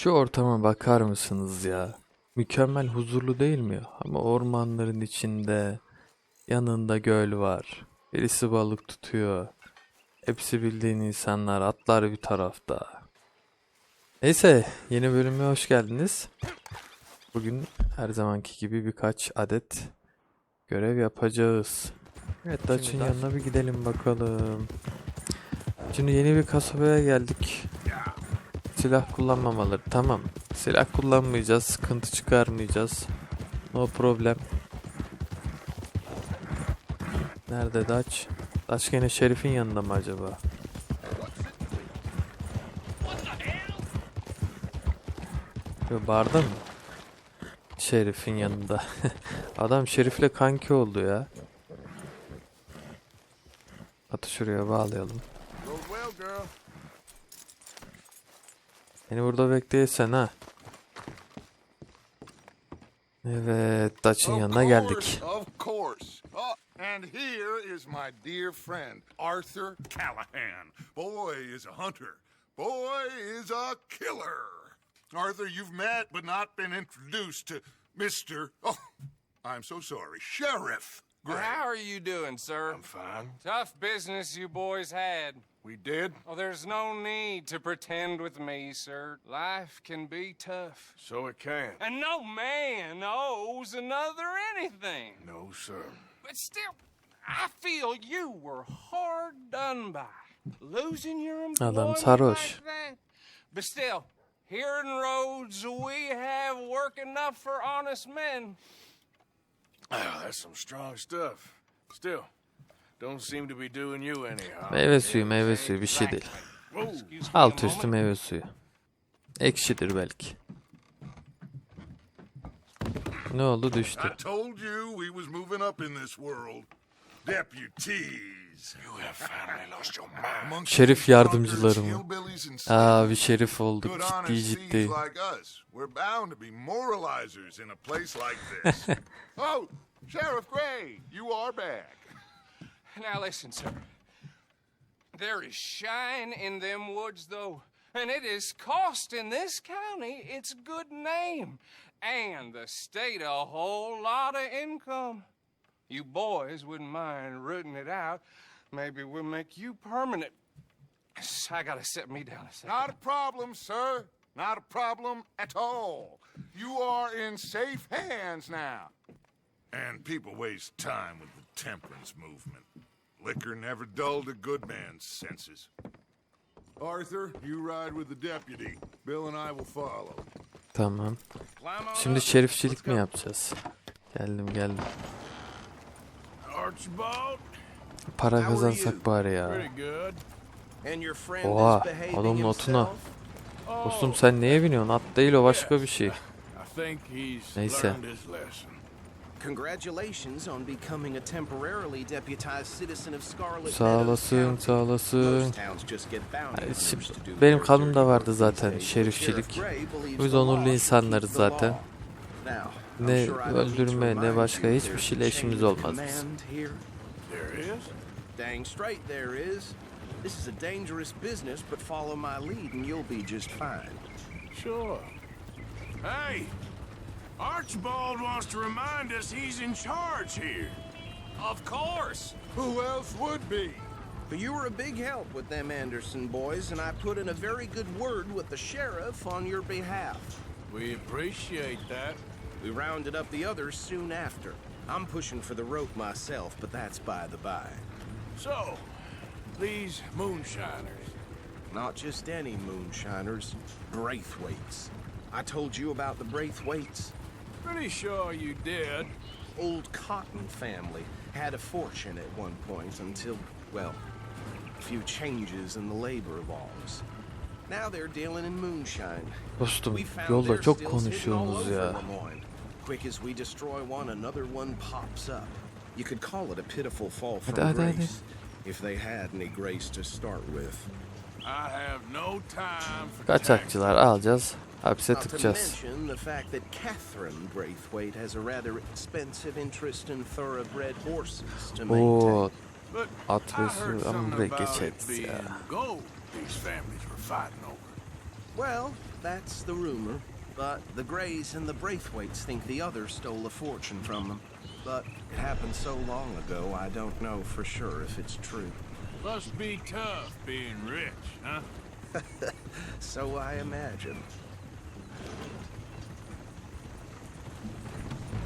Şu ortama bakar mısınız ya? Mükemmel huzurlu değil mi? Ama ormanların içinde, yanında göl var. Birisi balık tutuyor. Hepsi bildiğin insanlar, atlar bir tarafta. Neyse, yeni bölüme hoş geldiniz. Bugün her zamanki gibi birkaç adet görev yapacağız. Evet, Daç'ın yanına bir gidelim bakalım. Şimdi yeni bir kasabaya geldik. Silah kullanmamaları, tamam. Silah kullanmayacağız, sıkıntı çıkarmayacağız. No problem. Nerede Daç? Daç gene Şerif'in yanında mı acaba? Yo, barda mı? Şerif'in yanında. Adam Şerif'le kanki oldu ya. Atı şuraya bağlayalım. Beni burada bekleyesen ha. Evet, Daç'ın yanına geldik. Of course. And here is my dear friend, Arthur Callahan. Boy is a hunter. Boy is a killer. Arthur, you've met but not been introduced to Mr. Oh, I'm so sorry, Sheriff Gray. How are you doing, sir? I'm fine. Tough business you boys had. We did? Oh, there's no need to pretend with me, sir. Life can be tough. So it can. And no man owes another anything. No, sir. But still, I feel you were hard done by. Losing your employment sarhoş. like that. But still, here in Rhodes, we have work enough for honest men. Oh, that's some strong stuff. Still, don't seem to be doing you any harm. Meyve suyu bir şey değil. Alt üstü meyve suyu. Ekşidir belki. Ne oldu, düştü. I told you we was moving up in this world. Deputies. You have finally lost your mind. Şerif yardımcıları mı? Bir şerif olduk, ciddi ciddi. We're bound to be moralizers in a place like this. Oh, Sheriff Gray, you are back. Now listen, sir. There is shine in them woods, though, and it is cost in this county its good name, and the state a whole lot of income. You boys wouldn't mind rooting it out. Maybe we'll make you permanent. I gotta sit me down a second. Not a problem, sir. Not a problem at all. You are in safe hands now. And people waste time with the temperance movement. Liquor never dulled a good man's senses. Arthur, you ride with the deputy. Bill and I will follow. Tamam. Şimdi şerifçilik mi yapacağız? Geldim. Para kazansak bari ya. Oha, adamın atına. Dostum sen neye biniyorsun? At değil o, başka bir şey. Neyse. Congratulations on becoming a temporarily deputized citizen of Scarlet Sağ olasın. Benim Benim kanımda vardı zaten şerifçilik. Biz onurlu insanlarız zaten. Ne öldürme ne başka hiçbir şeyle işimiz olmaz bizim. Dang straight there is. This is a dangerous business, but follow my lead and you'll be just fine. Sure. Hey, Archibald wants to remind us he's in charge here. Of course. Who else would be? But you were a big help with them Anderson boys, and I put in a very good word with the sheriff on your behalf. We appreciate that. We rounded up the others soon after. I'm pushing for the rope myself, but that's by the by. So, these moonshiners. Not just any moonshiners, Braithwaites. I told you about the Braithwaites. Pretty sure you did. Old Cotton family had a fortune at one point until, well, a few changes in the labor laws. Now they're dealing in moonshine. Dostum yolda çok konuşuyorsunuz ya. Quick as we destroy one, another one pops up. You could call it a pitiful fall from Hadi. grace, if they had any grace to start with. I have no time for Kaçakçılar alacağız, hapse Not to tıkacağız. mention the fact that Catherine Braithwaite has a rather expensive interest in thoroughbred horses to maintain. Oo, But at I ve heard su ama something buraya about it geçeriz being ya. gold these families were fighting over. Well, that's the rumor. But the Greys and the Braithwaites think the others stole a fortune from them. But it happened so long ago, I don't know for sure if it's true. Must be tough being rich, huh? So I imagine.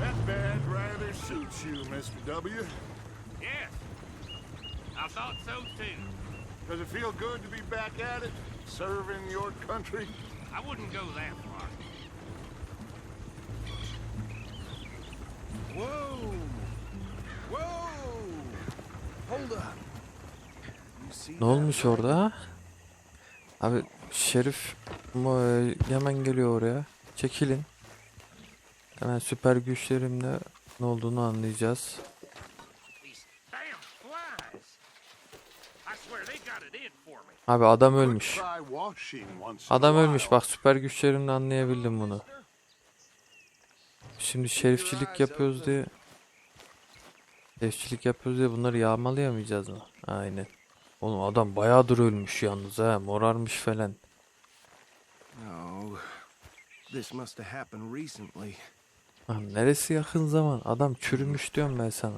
That badge rather suits you, Mr. W. Yes. I thought so too. Does it feel good to be back at it, serving your country? I wouldn't go that far. Whoa! Whoa! Hold up. You see Ne olmuş that? orada? Abi Şerif hemen geliyor oraya. Çekilin. Hemen süper güçlerimle ne olduğunu anlayacağız. These damn flies. I swear they got it in for me. Abi adam ölmüş. Try washing once in a Adam ölmüş. while. Bak süper güçlerimle anlayabildim bunu. Şimdi şerifçilik yapıyoruz diye. Şerifçilik yapıyoruz diye bunları yağmalayamayacağız mı? Aynen. Oğlum adam bayağıdır ölmüş yalnız ha. Morarmış falan. Oh, this must have happened recently. Lan neresi yakın zaman? Adam çürümüş diyorum ben sana.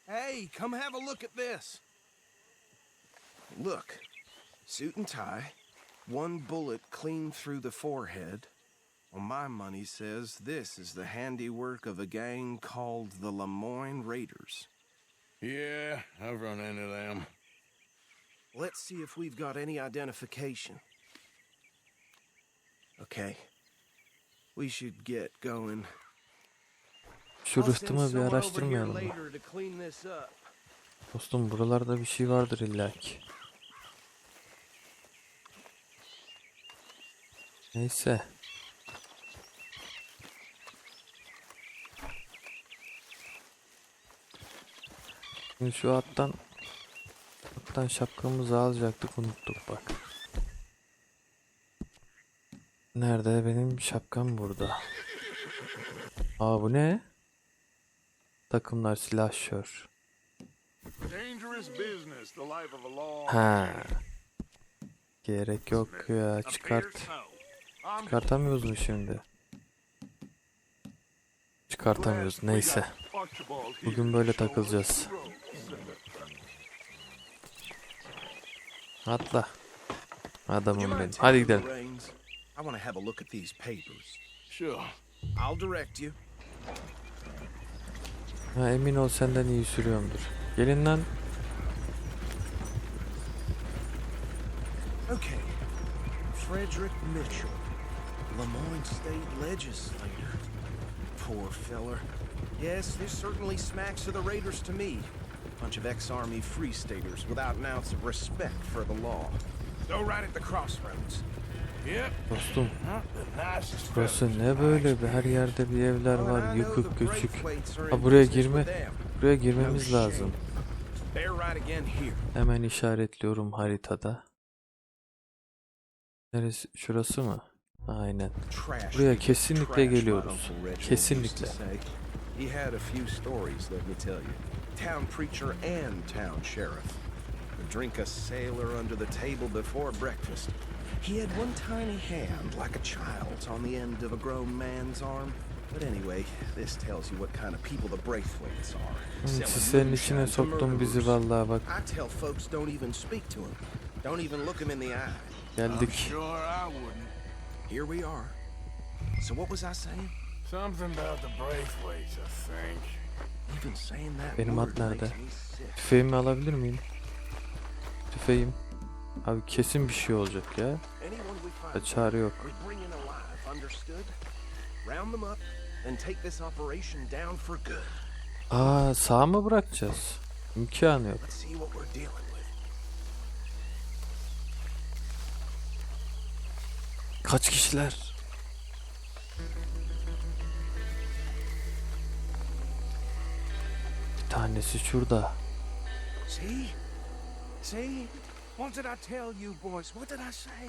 Hey, come have a look at this. Look, suit and tie, one bullet clean through the forehead. Well, my money says this is the handiwork of a gang called the Lemoyne Raiders. Yeah, I've run into them. Let's see if we've got any identification. Okay. We should get going. Şu I'll send rıhtımı bir someone over here araştırmayalım mı? later to clean this up. Dostum buralarda bir şey vardır illaki. Neyse. Şimdi şu attan şapkamızı alacaktık, unuttuk bak. Nerede benim şapkam? Burada. Aa bu ne? Takımlar silahşör. Dangerous business, the life of a law. Ha. Gerek yok ya, çıkart. Çıkartamıyoruz mu şimdi? Çıkartamıyoruz, neyse. Bugün böyle takılacağız. Atla. Adamım benim. Hadi gidelim. I want to have a look at these papers. Sure. I'll direct you. Ha, emin ol senden iyi sürüyorumdur. Gelin lan. Okay. Frederick Mitchell, Lemoyne State Legislator. Poor feller. Yes, this certainly smacks of the Raiders to me. Bunch of ex-Army Free Staters without an ounce of respect for the law. Go right at the crossroads. Yep. Dostum Not the nicest burası ne böyle? Her yerde bir evler var, yıkık küçük. Ha buraya girmemiz lazım. They're right again here. Hemen işaretliyorum haritada. Neresi? Şurası mı? Aynen. Buraya kesinlikle geliyoruz. Kesinlikle. He had a few stories, let me tell you. Town preacher and town sheriff. Would drink a sailor under the table before breakfast. He had one tiny hand, like a child's, on the end of a grown man's arm. But anyway, this tells you what kind of people the Braithwaites are. Senin içine soktum bizi vallahi bak. I tell folks don't even speak to him. Don't even look him in the eye. Geldik. Sure I wouldn't. Here we are. So what was I saying? Something about the Braithwaites, I think. Even saying that Benim word at nerede? makes me sick. Tüfeğimi alabilir miyim? Tüfeğim. Abi kesin bir şey olacak ya. Anyone we find, Çare yok. we bring in alive, understood? Round them up and take this operation down for good. Aa sağ mı bırakacağız? İmkanı yok. Let's see what we're dealing with. Kaç kişiler? Bir tanesi şurada. See? See? What did I tell you, boys? What did I say?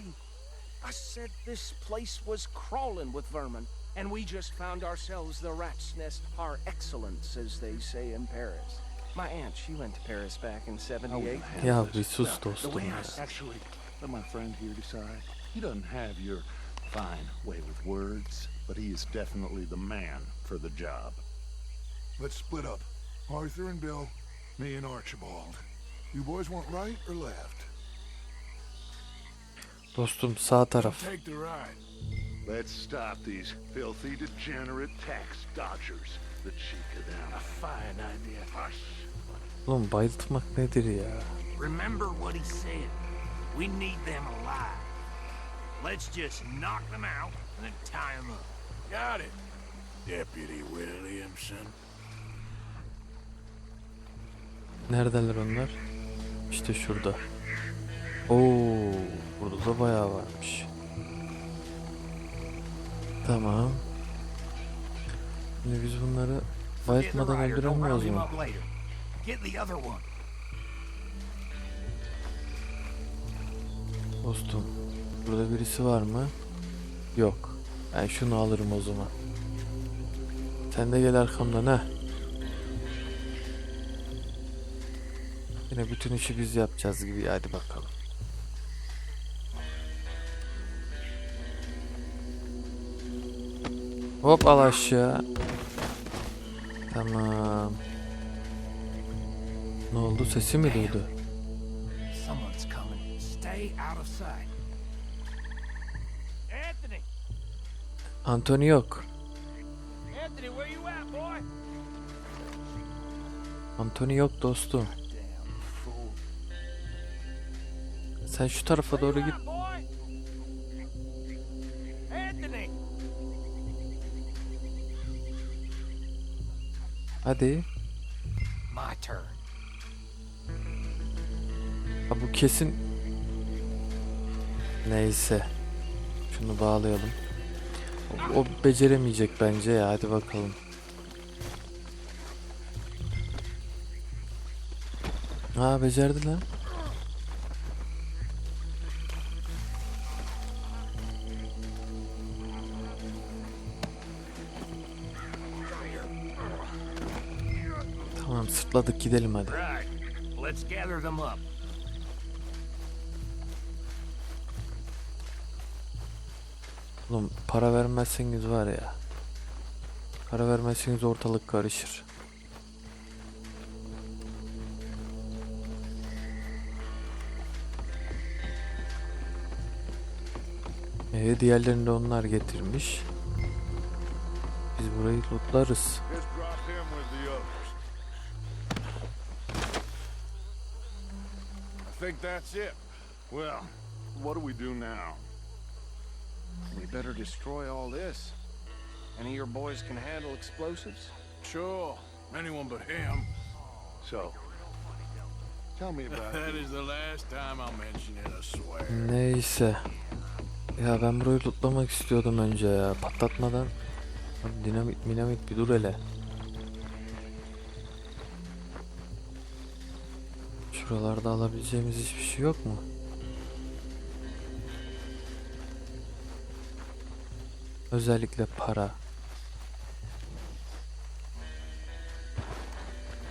I said this place was crawling with vermin, and we just found ourselves the rat's nest par excellence, as they say in Paris. My aunt, she went to Paris back in '78. Ya bir sus dostum ya. Actually, let my friend here decide. He doesn't have your fine way with words, but he is definitely the man for the job. Let's split up. Arthur and Bill, me and Archibald. You boys want right or left? Dostum sağ taraf. Take the ride. Let's stop these filthy, degenerate tax dodgers. The cheek of them. A fine idea. Hush. Oğlum bayıltmak nedir ya? Remember what he said. We need them alive. Let's just knock them out and then tie them up. Got it, Deputy Williamson. Neredeler onlar? İşte şurada. Oo, burada da bayağı varmış. Tamam. Şimdi biz bunları bayıltmadan öldüremiyoruz mu? Get the other one. Dostum, burada birisi var mı? Yok. Ben şunu alırım o zaman. Sen de gel arkamdan ha. Yine bütün işi biz yapacağız gibi. Hadi bakalım. Hop al aşağı. Tamam. Ne oldu? Sesi mi duydu? Someone's coming. Stay out of sight. Anthony! Anthony yok. Anthony, where you at, boy? Anthony yok dostum. Damn fool. Sen şu tarafa doğru git. Boy? Anthony! Hadi. My turn. Ha bu kesin. Neyse. Şunu bağlayalım. O beceremeyecek bence ya. Hadi bakalım. Ha becerdi lan. Tamam sırtladık gidelim hadi. Right. Let's gather them up. Oğlum para vermezseniz var ya. Para vermezseniz ortalık karışır. Diğerlerini de onlar getirmiş. Biz burayı lootlarız. Just drop him with the others. I think that's it. Well, what do we do now? We better destroy all this. Any of your boys can handle explosives? Sure, anyone but him. So, tell me about That it. is the last time I'll mention it, I swear. Neyse. Ya ben burayı lootlamak istiyordum önce ya. Patlatmadan. Abi dinamit bir dur hele. Şuralarda alabileceğimiz hiçbir şey yok mu? Özellikle para.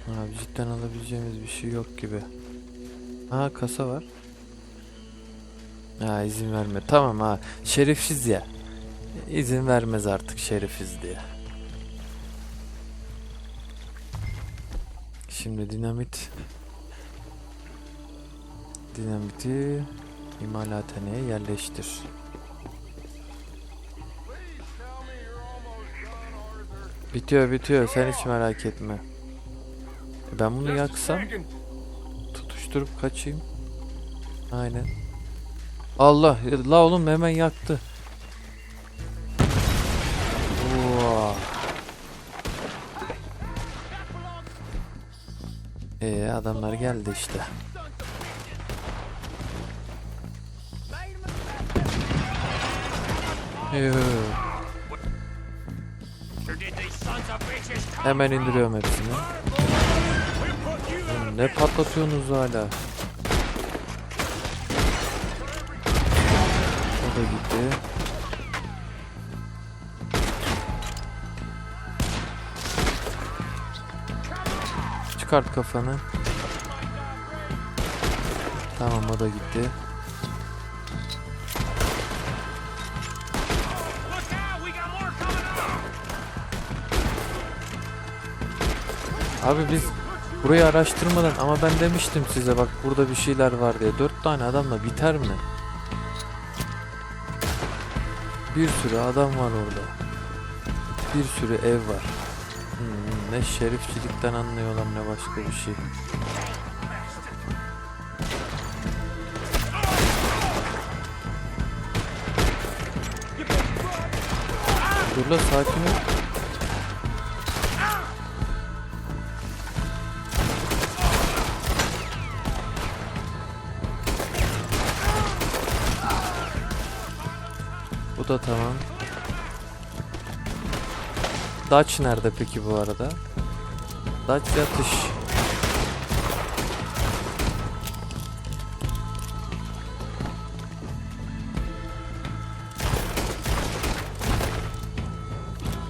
Abi cidden alabileceğimiz bir şey yok gibi. Ha kasa var. Ha izin verme. Tamam ha. Şerifsiz ya. İzin vermez artık şerifiz diye. Şimdi dinamiti imalathaneye yerleştir. Bitiyor. Sen hiç merak etme. Ben bunu yaksam tutuşturup kaçayım. Aynen. Allah la oğlum hemen yaktı. Adamlar geldi işte. Hemen indiriyorum hepsini. Ne patlatıyorsunuz hala? O da gitti. Çıkart kafanı. Tamam o da gitti. Abi biz burayı araştırmadan, ama ben demiştim size bak burada bir şeyler var diye. 4 tane adamla biter mi? Bir sürü adam var orada. Bir sürü ev var. Ne şerifçilikten anlıyorlar ne başka bir şey. Dur la, sakin ol. Bu da tamam. Dutch nerede peki bu arada? Dutch yatış.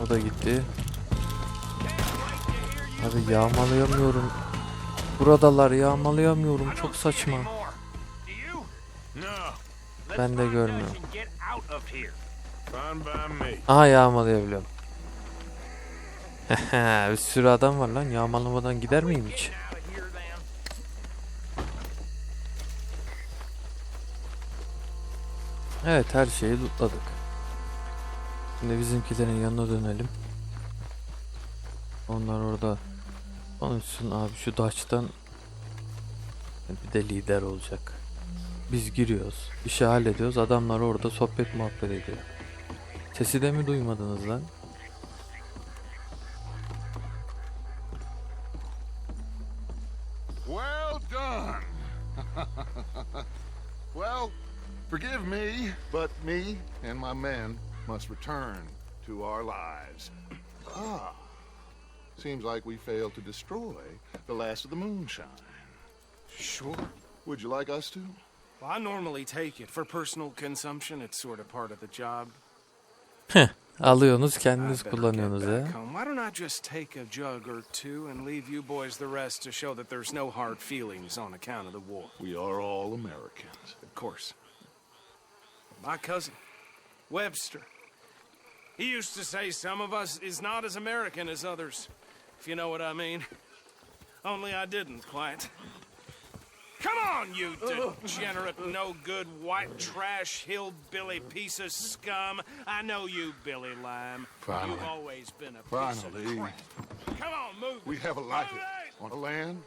O da gitti. Abi yağmalayamıyorum. Buradalar, yağmalayamıyorum. Çok saçma. Ben de görmüyorum. Aha, yağmalayabiliyorum. Bir sürü adam var lan. Yağmalamadan gider miyim hiç? Evet, her şeyi lootladık. Şimdi bizimkilerin yanına dönelim. Onlar orada konuşsun abi. Şu Dutch'tan bir de lider olacak. Biz giriyoruz. İşi hallediyoruz. Adamlar orada sohbet muhabbet ediyor. Sesi de mi duymadınız lan? Well done. Well, forgive me, but me and my men must return to our lives. Ah, seems like we failed to destroy the last of the moonshine. Sure. Would you like us to? Well, I normally take it for personal consumption. It's sort of part of the job. Alıyorsunuz, kendiniz kullanıyorsunuz ya. Why don't I just take a jug or two and leave you boys the rest to show that there's no hard feelings on account of the war? We are all Americans. Of course. My cousin, Webster, he used to say some of us is not as American as others, if you know what I mean. Only I didn't quite. Come on, you degenerate, no-good, white trash, hillbilly piece of scum. I know you, Billy Lime. Finally. You've always been a piece of Finally. crap. Come on, move. We have a life on a land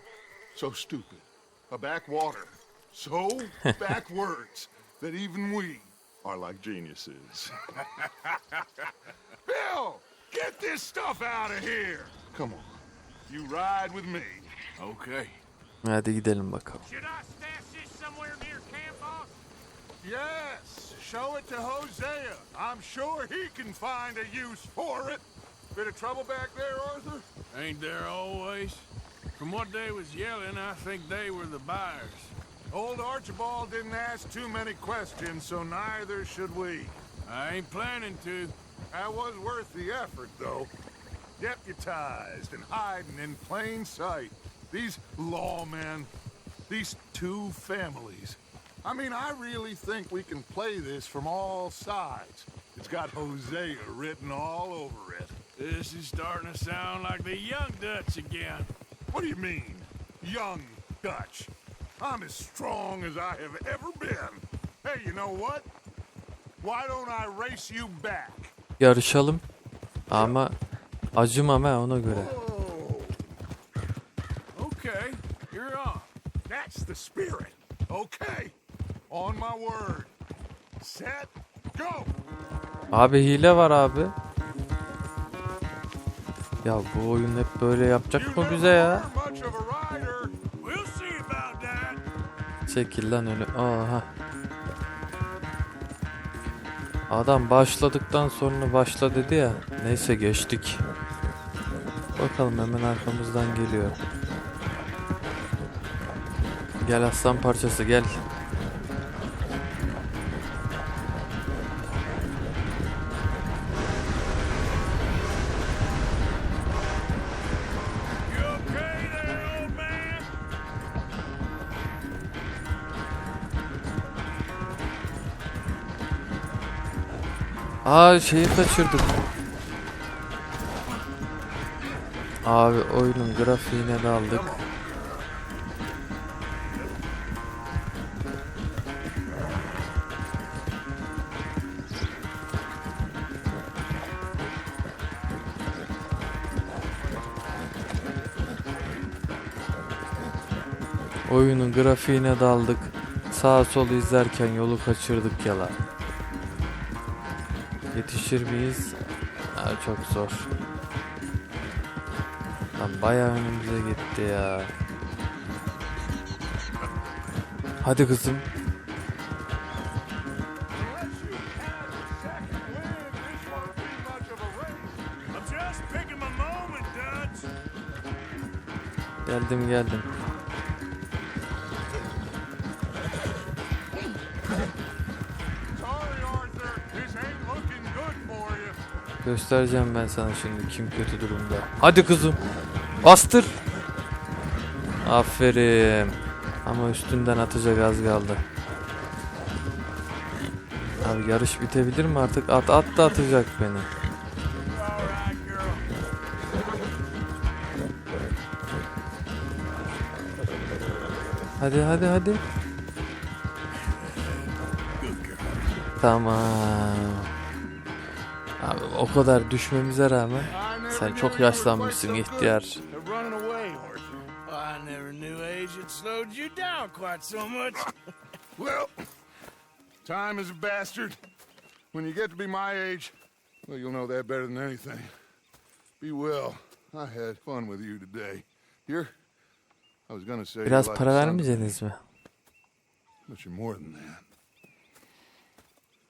so stupid, a backwater so backwards that even we are like geniuses. Bill, get this stuff out of here. Come on, you ride with me. Okay. Hadi gidelim bakalım. Should I stash this somewhere near camp, boss? Yes, show it to Hosea. I'm sure he can find a use for it. Bit of trouble back there, Arthur? Ain't there always? From what they was yelling, I think they were the buyers. Old Archibald didn't ask too many questions, so neither should we. I ain't planning to. That was worth the effort, though. Deputized and hiding in plain sight. These lawmen, these two families. I mean, I really think we can play this from all sides. It's got Hosea written all over it. This is starting to sound like the young Dutch again. What do you mean, young Dutch? I'm as strong as I have ever been. Hey, you know what? Why don't I race you back? Yarışalım. Ama acımam ha, ona göre. Okay, you're on. That's the spirit. Okay. On my word. Set. Go. Abi hile var abi. Ya bu oyun hep böyle yapacak mı bize ya? Much of a rider. We'll see about that. Çekil lan öyle. Aha. Adam başladıktan sonra başla dedi ya. Neyse, geçtik. Bakalım, hemen arkamızdan geliyor. Gel aslan parçası, gel. You okay there, old man? Aa, şeyi kaçırdık. Abi oyunun grafiğine daldık. Oyunun grafiğine daldık. Sağa solu izlerken yolu kaçırdık ya lan. Yetişir miyiz? Ha, çok zor. Lan bayağı önümüze gitti ya. Hadi kızım. I'm just picking my moment, Dutch. Geldim. Sorry, Arthur. This ain't looking good for you. Göstereceğim ben sana şimdi kim kötü durumda. Hadi kızım. Bastır. Aferin. Ama üstünden atacak az kaldı. Abi yarış bitebilir mi artık? At da atacak beni. All right, girl. Hadi. Tamam. Abi o kadar düşmemize rağmen sen çok yaşlanmışsın ihtiyar. They're running away, Arthur. I never knew age had slowed you down quite so much. Well, time is a bastard. When you get to be my age, well, you'll know that better than anything. Be well. I had fun with you today. Here, I was gonna say Biraz you're like para a son to me, vermeyeceksiniz mi? but you're more than that.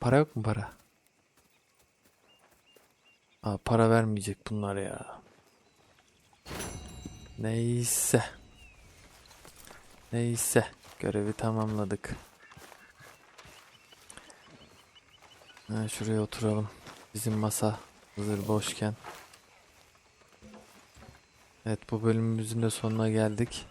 Para yok mu para? Aa, para vermeyecek bunlar ya. Neyse. Görevi tamamladık. Ha, şuraya oturalım. Bizim masa hazır boşken. Evet, bu bölümümüzün de sonuna geldik.